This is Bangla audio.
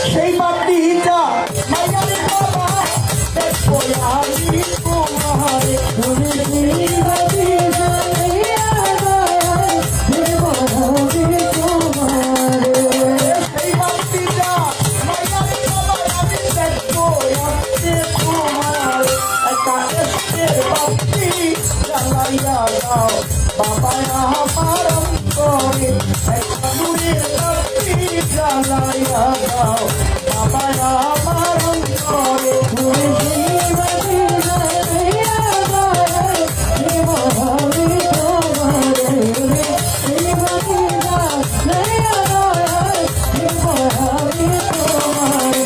সেই বাতিটা মায়ার বাবা দেখো আমি তোমারে তুমি বাতি জ্বালাইয়া দয়াল দেব আমি তোমারে সেই বাতিটা মায়ার বাবা আমি দেখো আমি তোমারে একটা এসের বাতি জ্বালাইয়া দাও বাবা আমার অন্তরে একটা নূরের বাতি জ্বালাইয়া দাও বাবা আমার অন্তরে তুমি বাতি জ্বালাইয়া দয়াল দেব আমি তোমারে তুমি বাতি জ্বালাইয়া দয়াল দেব আমি তোমারে